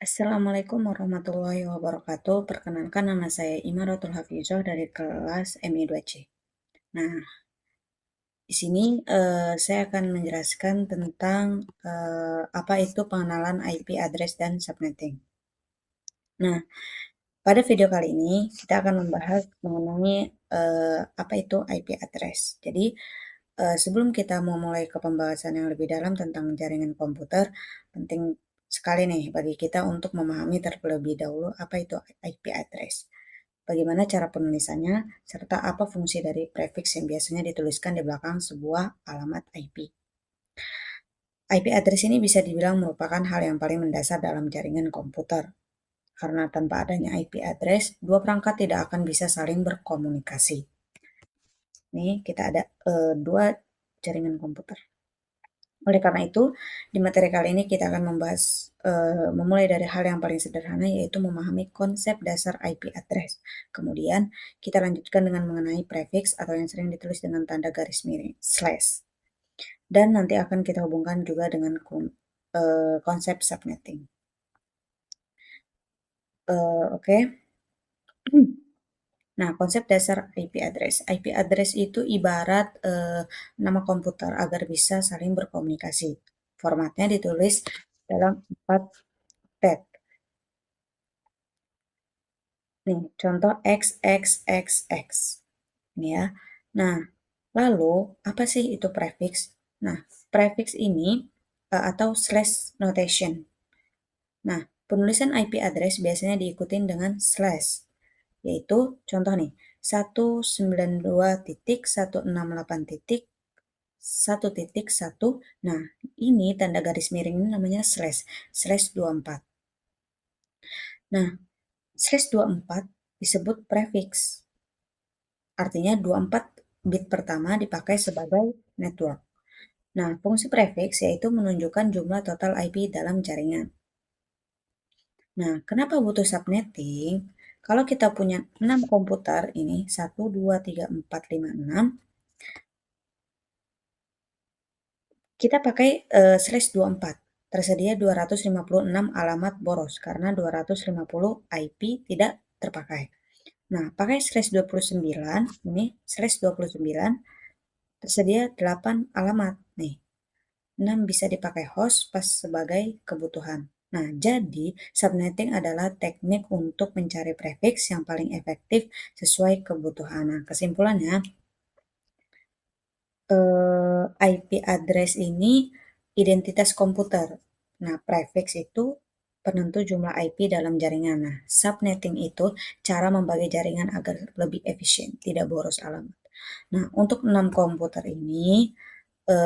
Assalamualaikum warahmatullahi wabarakatuh. Perkenalkan nama saya Imaratul Hafizah dari kelas MI 2C. Nah, di sini saya akan menjelaskan tentang apa itu pengenalan IP address dan subnetting. Nah, pada video kali ini kita akan membahas mengenai apa itu IP address. Jadi, sebelum kita memulai ke pembahasan yang lebih dalam tentang jaringan komputer, penting sekali nih bagi kita untuk memahami terlebih dahulu apa itu IP address. Bagaimana cara penulisannya, serta apa fungsi dari prefix yang biasanya dituliskan di belakang sebuah alamat IP. IP address ini bisa dibilang merupakan hal yang paling mendasar dalam jaringan komputer, karena tanpa adanya IP address, dua perangkat tidak akan bisa saling berkomunikasi. Nih, kita ada dua jaringan komputer. Oleh karena itu, di materi kali ini kita akan membahas memulai dari hal yang paling sederhana yaitu memahami konsep dasar IP address. Kemudian kita lanjutkan dengan mengenai prefix atau yang sering ditulis dengan tanda garis miring slash. Dan nanti akan kita hubungkan juga dengan konsep subnetting. Oke. Nah, konsep dasar IP address. IP address itu ibarat nama komputer agar bisa saling berkomunikasi. Formatnya ditulis dalam 4 tab. Nih, contoh XXXX. Ini ya. Nah, lalu apa sih itu prefix? Nah, prefix ini atau slash notation. Nah, penulisan IP address biasanya diikutin dengan slash, yaitu contoh nih, 192.168.1.1. Nah, ini tanda garis miring ini namanya slash, slash 24. Nah, slash 24 disebut prefix. Artinya 24 bit pertama dipakai sebagai network. Nah, fungsi prefix yaitu menunjukkan jumlah total IP dalam jaringan. Nah, kenapa butuh subnetting? Kalau kita punya 6 komputer ini, 1, 2, 3, 4, 5, 6, kita pakai slash 24. Tersedia 256 alamat boros karena 250 IP tidak terpakai. Nah, pakai slash 29, ini slash 29, tersedia 8 alamat. Nih, 6 bisa dipakai host pas sebagai kebutuhan. Nah, jadi subnetting adalah teknik untuk mencari prefix yang paling efektif sesuai kebutuhan. Nah, kesimpulannya, IP address ini identitas komputer. Nah, prefix itu penentu jumlah IP dalam jaringan. Nah, subnetting itu cara membagi jaringan agar lebih efisien, tidak boros alamat. Nah, untuk 6 komputer ini,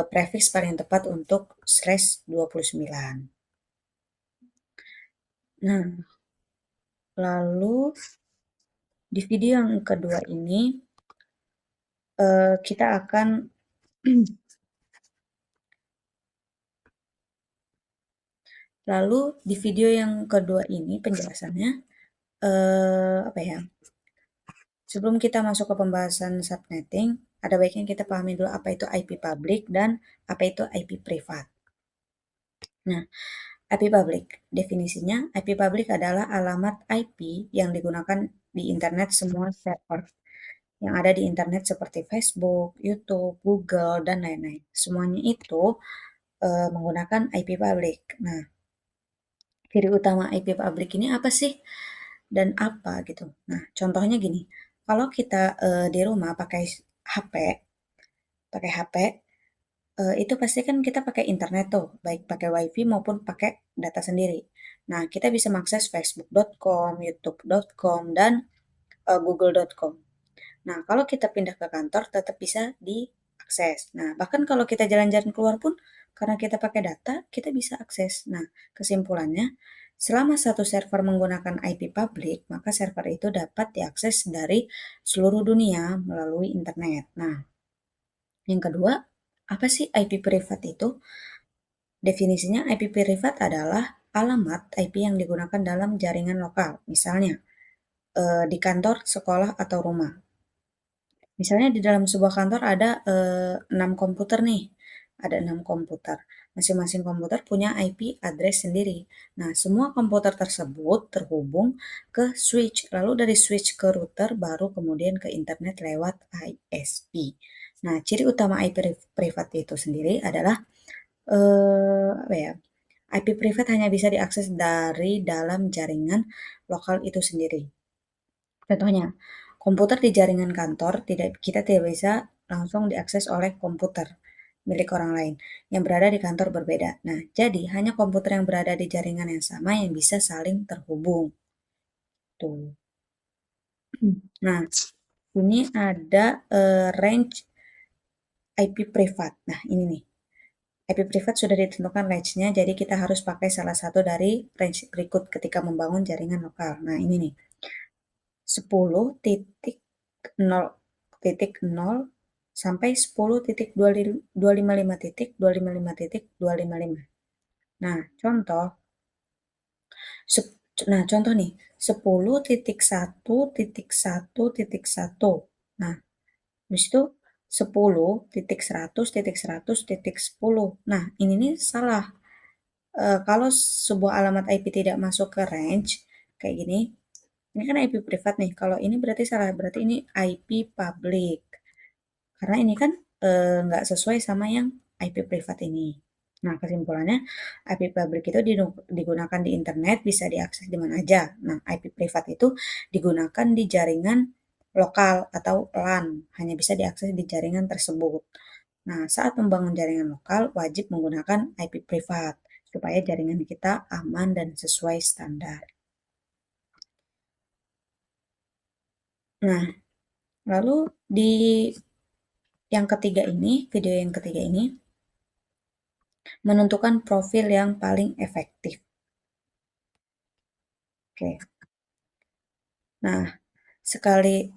prefix paling tepat untuk slash 29. Nah, lalu di video yang kedua ini kita akan lalu di video yang kedua ini penjelasannya apa ya? Sebelum kita masuk ke pembahasan subnetting, ada baiknya kita pahami dulu apa itu IP public dan apa itu IP privat. Nah, IP public, definisinya IP public adalah alamat IP yang digunakan di internet semua server yang ada di internet seperti Facebook, YouTube, Google, dan lain-lain. Semuanya itu menggunakan IP public. Nah, ciri utama IP public ini apa sih? Dan apa gitu. Nah, contohnya gini, kalau kita di rumah pakai HP, itu pasti kan kita pakai internet tuh, baik pakai WiFi maupun pakai data sendiri. Nah, kita bisa mengakses facebook.com, youtube.com, dan google.com. Nah, kalau kita pindah ke kantor tetap bisa diakses. Nah, bahkan kalau kita jalan-jalan keluar pun karena kita pakai data, kita bisa akses. Nah, kesimpulannya, selama satu server menggunakan IP public, maka server itu dapat diakses dari seluruh dunia melalui internet. Nah, yang kedua, apa sih IP privat itu? Definisinya IP privat adalah alamat IP yang digunakan dalam jaringan lokal. Misalnya, di kantor, sekolah, atau rumah. Misalnya di dalam sebuah kantor ada 6 komputer nih, ada 6 komputer. Masing-masing komputer punya IP address sendiri. Nah, semua komputer tersebut terhubung ke switch, lalu dari switch ke router, baru kemudian ke internet lewat ISP. Nah, ciri utama IP privat itu sendiri adalah apa ya? IP privat hanya bisa diakses dari dalam jaringan lokal itu sendiri. Contohnya, komputer di jaringan kantor kita tidak bisa langsung diakses oleh komputer milik orang lain yang berada di kantor berbeda. Nah, jadi hanya komputer yang berada di jaringan yang sama yang bisa saling terhubung. Tuh. Nah, ini ada range IP privat. Nah, ini nih. IP privat sudah ditentukan range-nya, jadi kita harus pakai salah satu dari range berikut ketika membangun jaringan lokal. Nah, ini nih. 10.0.0 sampai 10.255.255.255. Nah, contoh nih, 10.1.1.1. Nah, habis itu 10.100.100.10. Nah, ini nih salah. Kalau sebuah alamat IP tidak masuk ke range, kayak gini, ini kan IP privat nih, kalau ini berarti salah, berarti ini IP public. Karena ini kan nggak sesuai sama yang IP privat ini. Nah, kesimpulannya IP public itu digunakan di internet, bisa diakses di mana aja. Nah, IP privat itu digunakan di jaringan lokal atau LAN, hanya bisa diakses di jaringan tersebut. Nah, saat membangun jaringan lokal, wajib menggunakan IP privat, supaya jaringan kita aman dan sesuai standar. Nah, lalu di video yang ketiga ini, menentukan profil yang paling efektif. Oke. Nah, sekali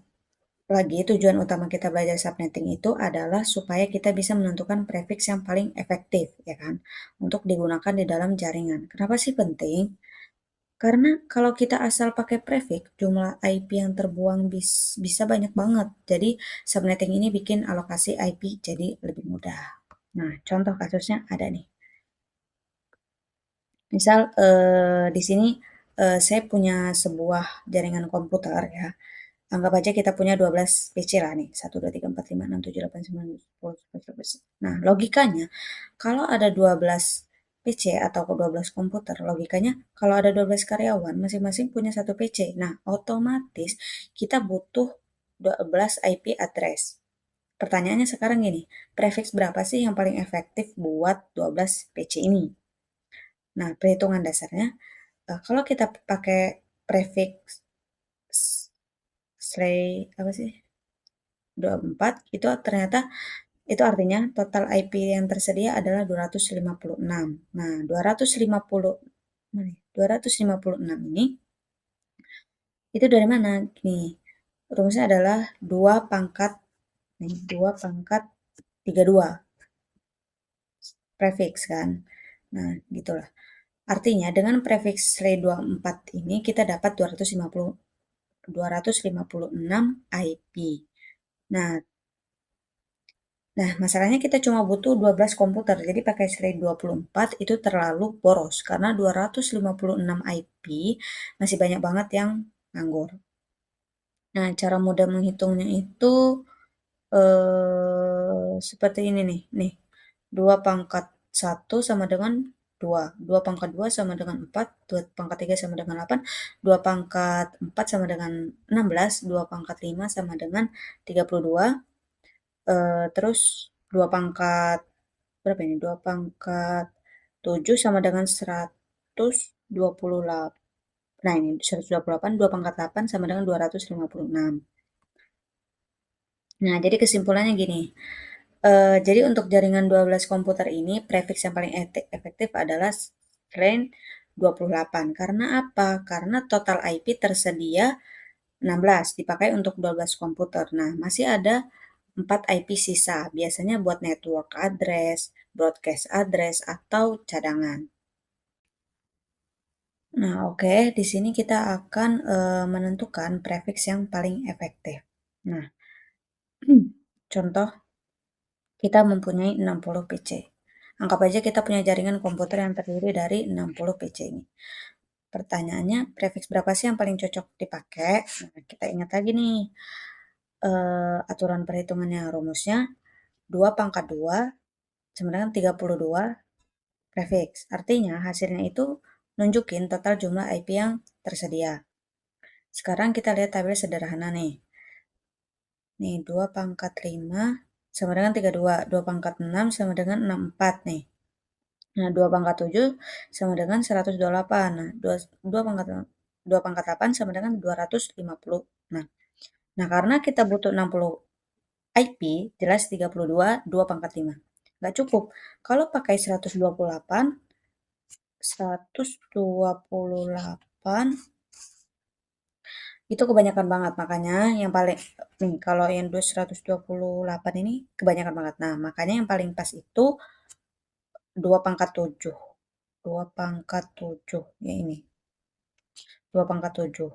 lagi tujuan utama kita belajar subnetting itu adalah supaya kita bisa menentukan prefix yang paling efektif, ya kan, untuk digunakan di dalam jaringan. Kenapa sih penting? Karena kalau kita asal pakai prefix, jumlah IP yang terbuang bisa banyak banget. Jadi subnetting ini bikin alokasi IP jadi lebih mudah. Nah, contoh kasusnya ada nih. Misal di sini saya punya sebuah jaringan komputer ya. Anggap aja kita punya 12 PC lah nih. 1, 2, 3, 4, 5, 6, 7, 8, 9, 10, 11, 12. Nah, logikanya kalau ada 12 PC atau 12 komputer, logikanya kalau ada 12 karyawan, masing-masing punya satu PC. Nah, otomatis kita butuh 12 IP address. Pertanyaannya sekarang gini, prefix berapa sih yang paling efektif buat 12 PC ini? Nah, perhitungan dasarnya, kalau kita pakai prefix apa sih? 24 itu ternyata itu artinya total IP yang tersedia adalah 256. Nah, 256 ini itu dari mana? Nih, rumusnya adalah 2 pangkat 32 prefix kan. Nah, gitulah. Artinya dengan prefix Slay 24 ini kita dapat 256 IP. Nah, masalahnya kita cuma butuh 12 komputer, jadi pakai Slay 24 itu terlalu boros, karena 256 IP masih banyak banget yang nganggur. Nah, cara mudah menghitungnya itu seperti ini nih. 2 pangkat 1 sama dengan 2. 2 pangkat 2 sama dengan 4. 2 pangkat 3 sama dengan 8. 2 pangkat 4 sama dengan 16. 2 pangkat 5 sama dengan 32. Terus 2 pangkat berapa ini? 2 pangkat 7 sama dengan 128. Nah, ini 128, 2 pangkat 8 sama dengan 256. Nah, jadi kesimpulannya gini. Jadi untuk jaringan 12 komputer ini, prefix yang paling efektif adalah range 28. Karena apa? Karena total IP tersedia 16, dipakai untuk 12 komputer. Nah, masih ada 4 IP sisa, biasanya buat network address, broadcast address, atau cadangan. Nah, oke, di sini kita akan menentukan prefix yang paling efektif. Nah, contoh kita mempunyai 60 PC. Anggap aja kita punya jaringan komputer yang terdiri dari 60 PC ini. Pertanyaannya, prefix berapa sih yang paling cocok dipakai? Nah, kita ingat lagi nih, aturan perhitungannya, rumusnya 2 pangkat 2 sama dengan 32 prefix. Artinya hasilnya itu nunjukin total jumlah IP yang tersedia. Sekarang kita lihat tabel sederhana nih. Nih, 2 pangkat 5 sama dengan 32. 2 pangkat 6 sama dengan 64 nih. Nah, 2 pangkat 7 sama dengan 128. Nah, 2 pangkat 2 pangkat 8 sama dengan 250. Nah, karena kita butuh 60 IP, jelas 32, 2 pangkat 5. Nggak cukup. Kalau pakai 128, 128 itu kebanyakan banget. Makanya yang paling, nih, kalau yang 128 ini kebanyakan banget. Nah, makanya yang paling pas itu 2 pangkat 7. 2 pangkat 7, ya ini. 2 pangkat 7.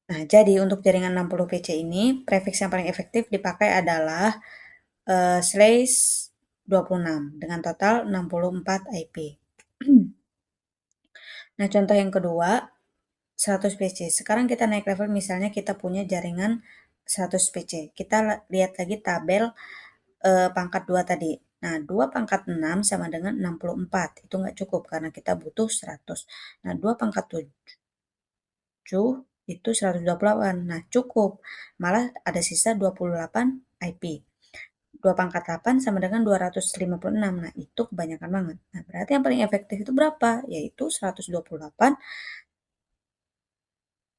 Nah, jadi untuk jaringan 60 PC ini, prefix yang paling efektif dipakai adalah slash 26 dengan total 64 IP. Nah, contoh yang kedua, 100 PC. Sekarang kita naik level, misalnya kita punya jaringan 100 PC. Kita lihat lagi tabel pangkat 2 tadi. Nah, 2 pangkat 6 sama dengan 64. Itu nggak cukup karena kita butuh 100. Nah, 2 pangkat 7 itu 128. Nah, cukup. Malah ada sisa 28 IP. 2 pangkat 8 sama dengan 256. Nah, itu kebanyakan banget. Nah, berarti yang paling efektif itu berapa? Yaitu 128,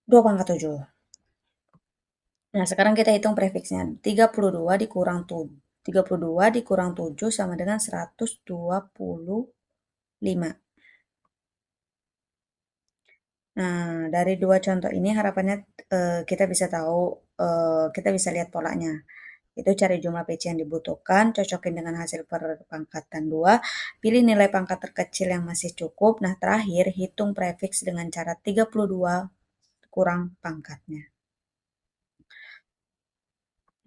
2 pangkat 7. Nah, sekarang kita hitung prefiksnya. 32 dikurang 7. 32 dikurang 7 sama dengan 125. Nah, dari dua contoh ini harapannya kita bisa tahu, kita bisa lihat polanya. Itu cari jumlah PC yang dibutuhkan, cocokin dengan hasil perpangkatan 2, pilih nilai pangkat terkecil yang masih cukup. Nah, terakhir hitung prefiks dengan cara 32 kurang pangkatnya.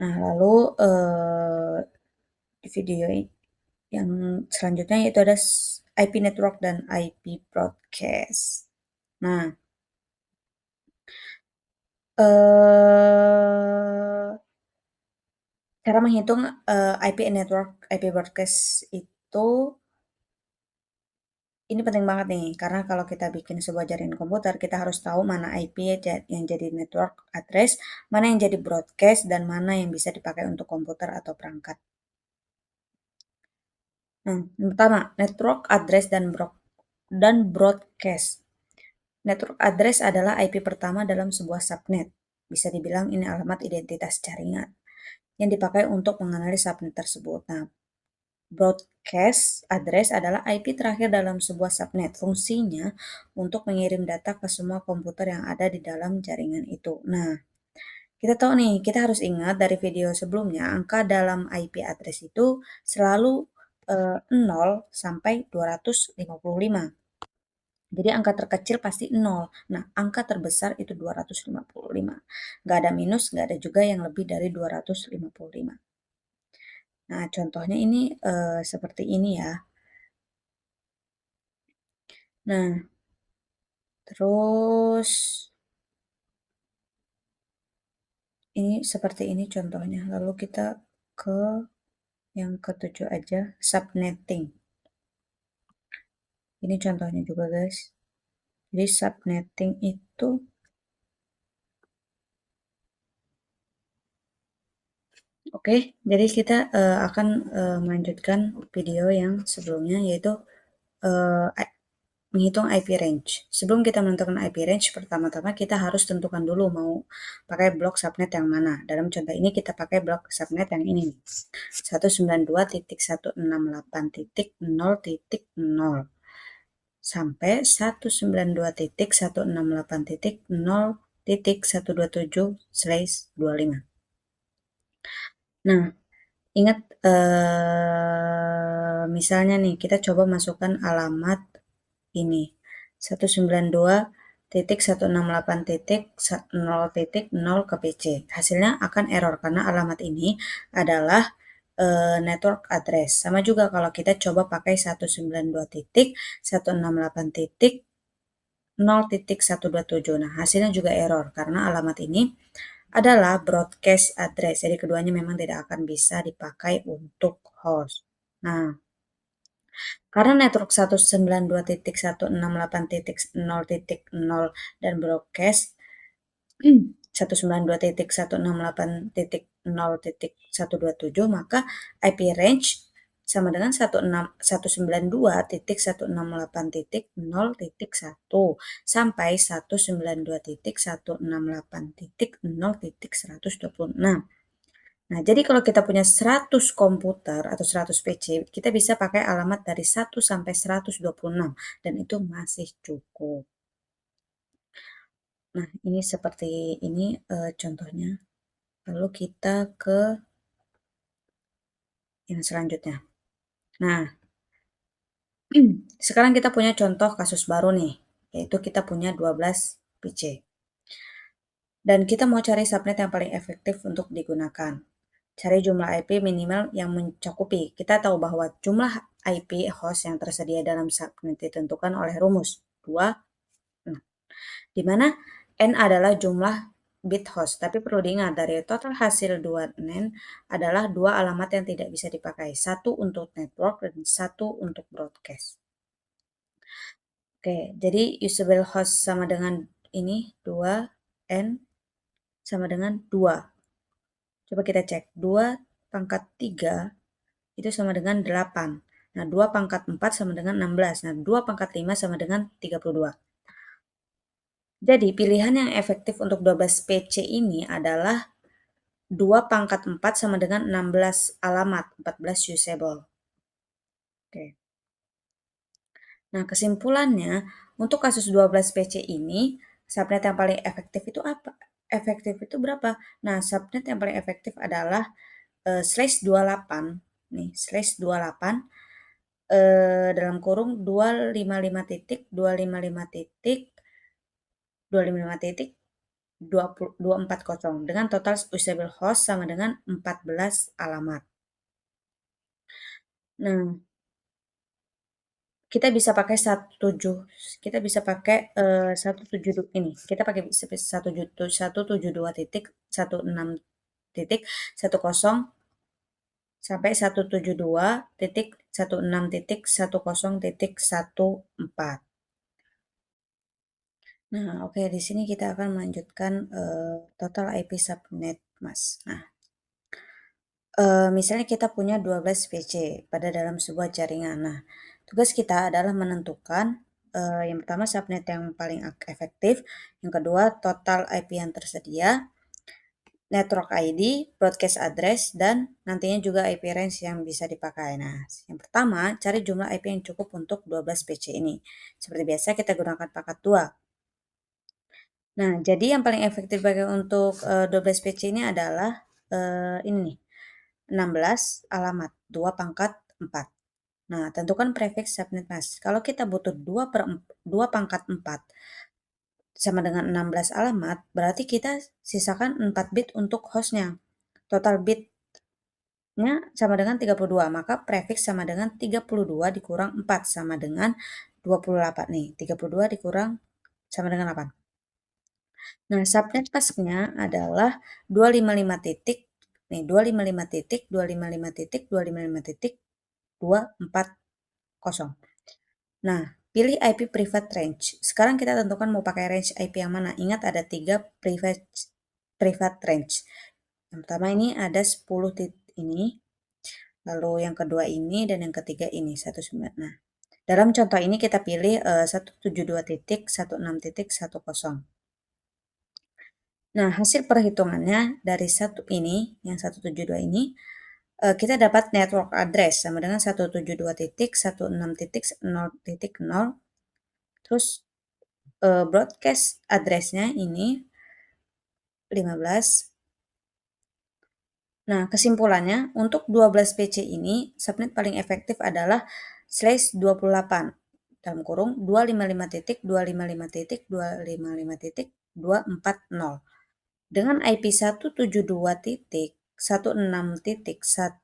Nah, lalu di video yang selanjutnya yaitu ada IP network dan IP broadcast. Nah, cara menghitung IP network, IP broadcast itu ini penting banget nih, karena kalau kita bikin sebuah jaringan komputer, kita harus tahu mana IP yang jadi network address, mana yang jadi broadcast, dan mana yang bisa dipakai untuk komputer atau perangkat. Nah, yang pertama, network address dan broadcast. Network address adalah IP pertama dalam sebuah subnet. Bisa dibilang ini alamat identitas jaringan yang dipakai untuk mengenali subnet tersebut. Nah, broadcast address adalah IP terakhir dalam sebuah subnet. Fungsinya untuk mengirim data ke semua komputer yang ada di dalam jaringan itu. Nah, kita tahu nih, kita harus ingat dari video sebelumnya, angka dalam IP address itu selalu 0 sampai 255. Jadi angka terkecil pasti 0. Nah, angka terbesar itu 255. Nggak ada minus, nggak ada juga yang lebih dari 255. Nah, contohnya ini seperti ini ya. Nah, terus ini seperti ini contohnya. Lalu kita ke yang ketujuh aja, subnetting. Ini contohnya juga, guys. Jadi subnetting itu oke, jadi kita akan melanjutkan video yang sebelumnya yaitu uh, menghitung IP range. Sebelum kita menentukan IP range, pertama-tama kita harus tentukan dulu mau pakai blok subnet yang mana. Dalam contoh ini kita pakai blok subnet yang ini nih. 192.168.0.0 sampai 192.168.0.127/25. Nah, ingat misalnya nih kita coba masukkan alamat ini 192.168.0.0 ke PC. Hasilnya akan error karena alamat ini adalah network address. Sama juga kalau kita coba pakai 192.168.0.127. Nah, hasilnya juga error karena alamat ini adalah broadcast address. Jadi keduanya memang tidak akan bisa dipakai untuk host. Nah, karena network 192.168.0.0 dan broadcast 192.168.0.127, maka IP range sama dengan 192.168.0.1 sampai 192.168.0.126. Nah, jadi kalau kita punya 100 komputer atau 100 PC, kita bisa pakai alamat dari 1 sampai 126 dan itu masih cukup. Nah, ini seperti ini contohnya. Lalu kita ke yang selanjutnya. Nah, sekarang kita punya contoh kasus baru nih, yaitu kita punya 12 PC. Dan kita mau cari subnet yang paling efektif untuk digunakan. Cari jumlah IP minimal yang mencakupi. Kita tahu bahwa jumlah IP host yang tersedia dalam subnet ditentukan oleh rumus 2, di mana N adalah jumlah bit host, tapi perlu diingat dari total hasil 2 NAND adalah 2 alamat yang tidak bisa dipakai, satu untuk network dan satu untuk broadcast. Oke, jadi usable host sama dengan ini 2 N sama dengan 2. Coba kita cek, 2 pangkat 3 itu sama dengan 8. Nah, 2 pangkat 4 sama dengan 16. Nah, 2 pangkat 5 sama dengan 32. Jadi, pilihan yang efektif untuk 12 PC ini adalah 2 pangkat 4 sama dengan 16 alamat, 14 usable. Oke. Nah, kesimpulannya, untuk kasus 12 PC ini, subnet yang paling efektif itu apa? Efektif itu berapa? Nah, subnet yang paling efektif adalah /28, nih, /28, dalam kurung 255 titik, 255 titik, 255 titik, 240 dengan total usable host sama dengan 14 alamat. Nah, kita bisa pakai 172 ini. Kita pakai 172 titik, 16 titik, 10 sampai 172 titik, 16 titik, 10 titik, 14. Nah, oke, di sini kita akan melanjutkan total IP subnet, Mas. Nah, misalnya kita punya 12 PC pada dalam sebuah jaringan. Nah, tugas kita adalah menentukan yang pertama subnet yang paling efektif, yang kedua total IP yang tersedia, network ID, broadcast address, dan nantinya juga IP range yang bisa dipakai. Nah, yang pertama cari jumlah IP yang cukup untuk 12 PC ini. Seperti biasa kita gunakan pangkat 2. Nah, jadi yang paling efektif bagi untuk 12 PC ini adalah ini nih, 16 alamat, 2 pangkat 4. Nah, tentukan prefix subnet, Mas. Kalau kita butuh 2 pangkat 4 sama dengan 16 alamat, berarti kita sisakan 4 bit untuk hostnya. Total bitnya sama dengan 32, maka prefix sama dengan 32 dikurang 4 sama dengan 28 nih. 32 dikurang sama dengan 8. Nah, subnet masknya adalah 255 titik, nih 255 titik, 255 titik, 255 titik, 240. Nah, pilih IP private range. Sekarang kita tentukan mau pakai range IP yang mana. Ingat ada 3 private range. Yang pertama ini ada 10 titik ini, lalu yang kedua ini, dan yang ketiga ini 19. Nah, dalam contoh ini kita pilih 172.16.10. Nah, hasil perhitungannya dari ini, yang 172 ini, kita dapat network address sama dengan 172.16.0.0, terus broadcast address-nya ini 15. Nah, kesimpulannya untuk 12 PC ini, subnet paling efektif adalah /28 dalam kurung 255 titik, 255 titik, 255 titik, 240. Dengan IP 172 titik 16.0.0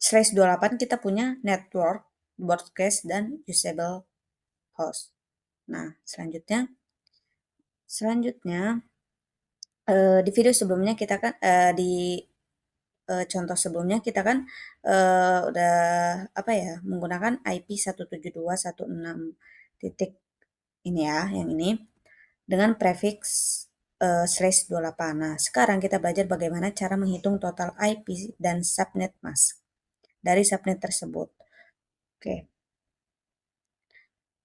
slash 28 kita punya network, broadcast, dan usable host. Nah, selanjutnya di video sebelumnya kita kan di contoh sebelumnya kita kan udah apa ya, menggunakan IP 172.168 titik ini ya, yang ini dengan prefix /28. Nah, sekarang kita belajar bagaimana cara menghitung total IP dan subnet mask dari subnet tersebut. Oke.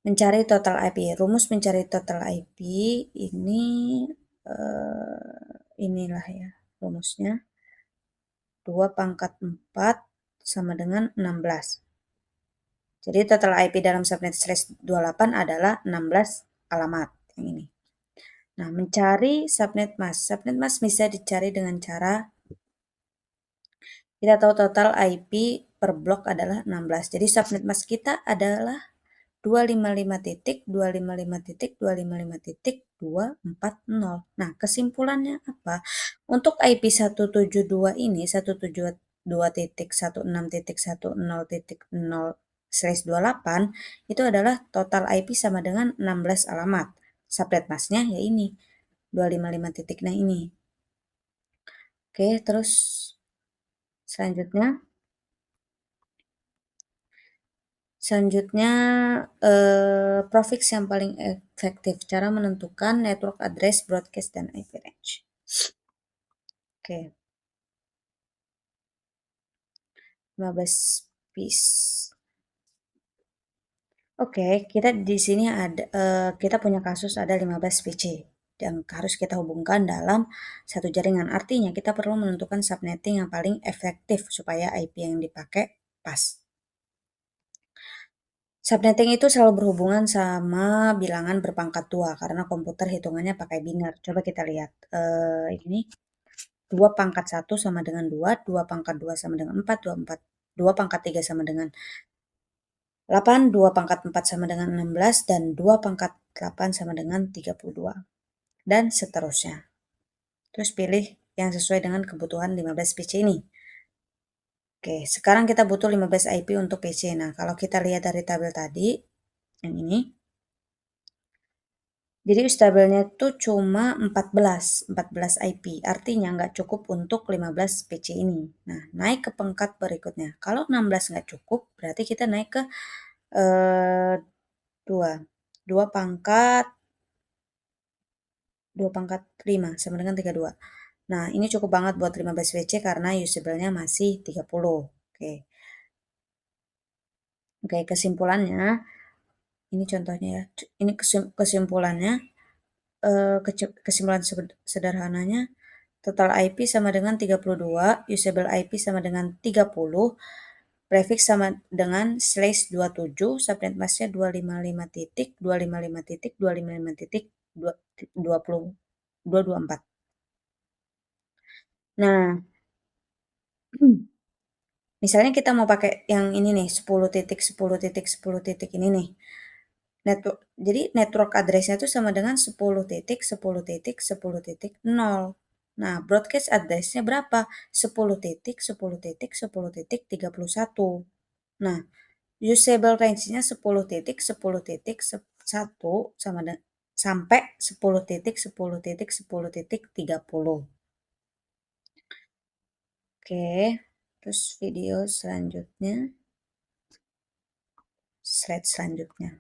Mencari total IP. Rumus mencari total IP ini inilah ya rumusnya. 2 pangkat 4 sama dengan 16. Jadi total IP dalam subnet /28 adalah 16 alamat yang ini. Nah, mencari subnet mask. Subnet mask bisa dicari dengan cara kita tahu total IP per blok adalah 16. Jadi subnet mask kita adalah 255.255.255.240. Nah, kesimpulannya apa? Untuk IP 172 ini, 172.16.10.0/28 itu adalah total IP sama dengan 16 alamat. Subnet masknya ya ini, 255 titik. Nah, ini. Oke, terus selanjutnya prefix yang paling efektif, cara menentukan network address, broadcast, dan IP range. Oke. 15 piece. Oke, kita di sini ada kita punya kasus ada 15 PC yang harus kita hubungkan dalam satu jaringan. Artinya kita perlu menentukan subnetting yang paling efektif supaya IP yang dipakai pas. Subnetting itu selalu berhubungan sama bilangan berpangkat 2 karena komputer hitungannya pakai biner. Coba kita lihat. Ini 2 pangkat 1 sama dengan 2, 2 pangkat 2 sama dengan 4, 2 pangkat 3 sama dengan 8, 2 pangkat 4 sama dengan 16, dan 2 pangkat 8 sama dengan 32. Dan seterusnya. Terus pilih yang sesuai dengan kebutuhan 15 PC ini. Oke, sekarang kita butuh 15 IP untuk PC. Nah, kalau kita lihat dari tabel tadi, yang ini, jadi ustabelnya itu cuma 14 IP. Artinya nggak cukup untuk 15 PC ini. Nah, naik ke pangkat berikutnya. Kalau 16 nggak cukup, berarti kita naik ke 2 pangkat 5 sama dengan 32. Nah, ini cukup banget buat 15 WC karena usable-nya masih 30. Oke. Oke, kesimpulannya, ini contohnya ya. Ini kesimpulannya, kesimpulan sederhananya, total IP sama dengan 32, usable IP sama dengan 30, prefix sama dengan /27, subnet masknya 255 titik, 255 titik, 255 titik, 20, 224. Nah, misalnya kita mau pakai yang ini nih, 10 titik, 10 titik, 10 titik ini nih. Jadi network address-nya itu sama dengan 10 titik, 10 titik, 10 titik, 0. Nah, broadcast address-nya berapa? 10 titik, 10 titik, 10 titik, 31. Nah, usable range-nya 10 titik, 10 titik, 1 sampai 10 titik, 10 titik, 10 titik, 30. Oke, terus video selanjutnya, slide selanjutnya.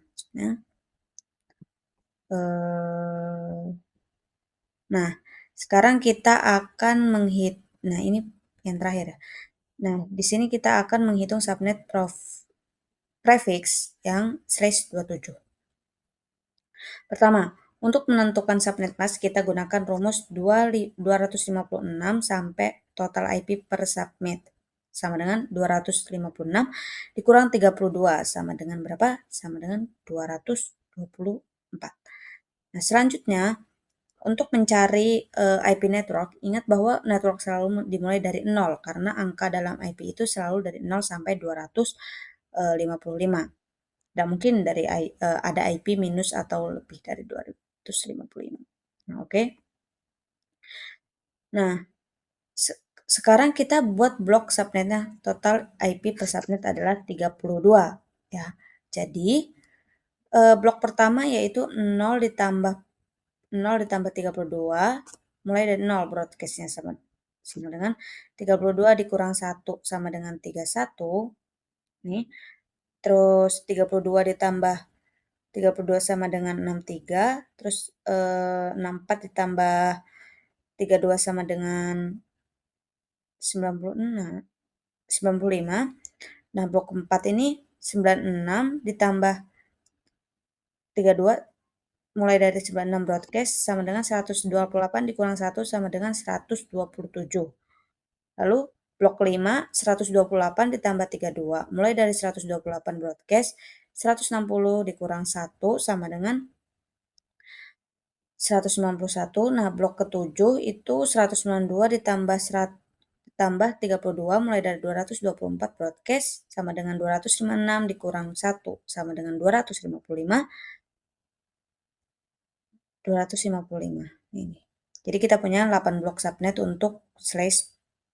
Nah, sekarang kita akan nah ini yang terakhir ya. Nah, di sini kita akan menghitung subnet prefix yang /27. Pertama, untuk menentukan subnet mask kita gunakan rumus 256 sampai total IP per subnet sama dengan 256 dikurang 32 sama dengan berapa? Sama dengan 224. Nah, selanjutnya untuk mencari IP network, ingat bahwa network selalu dimulai dari 0 karena angka dalam IP itu selalu dari 0 sampai 255. Dan mungkin dari ada IP minus atau lebih dari 255. Nah, oke. Nah, se sekarang kita buat blok subnetnya, total IP per subnet adalah 32 ya. Jadi, blok pertama yaitu 0 ditambah 32, mulai dari 0 broadcast-nya sama dengan 32 dikurang 1 sama dengan 31 nih. Terus 32 ditambah 32 sama dengan 63, terus 64 ditambah 32 sama dengan 96, 95. Nah, blok 4 ini 96 ditambah 32 mulai dari 96 broadcast sama dengan 128 dikurang 1 sama dengan 127. Lalu blok 5 128 ditambah 32 mulai dari 128 broadcast 160 dikurang 1 sama dengan 191. Nah, blok ke-7 itu 192 ditambah 32 mulai dari 224 broadcast sama dengan 256 dikurang 1 sama dengan 255. 255 ini. Jadi kita punya 8 blok subnet untuk slash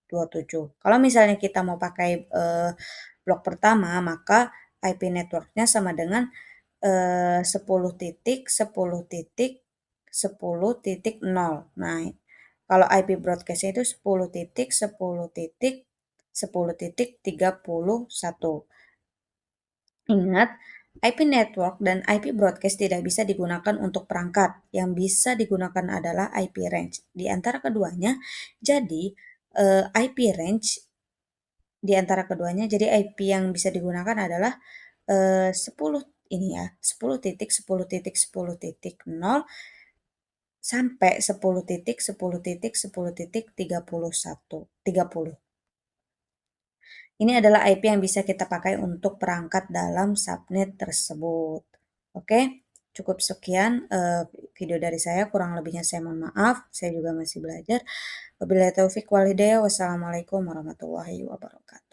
27. Kalau misalnya kita mau pakai blok pertama, maka IP networknya sama dengan 10 titik 10 titik 10 titik 0. Nah, kalau IP broadcastnya itu 10 titik 10 titik 10 titik 31. Ingat, IP network dan IP broadcast tidak bisa digunakan untuk perangkat. Yang bisa digunakan adalah IP range. Di antara keduanya, jadi IP range di antara keduanya, jadi IP yang bisa digunakan adalah 10 ini ya, 10 titik 10 titik 10 titik 0 sampai 10 titik 10 titik 10 titik 30. Ini adalah IP yang bisa kita pakai untuk perangkat dalam subnet tersebut. Oke, cukup sekian video dari saya, kurang lebihnya saya mohon maaf, saya juga masih belajar. Wabillahi taufik wal hidayah, wassalamualaikum warahmatullahi wabarakatuh.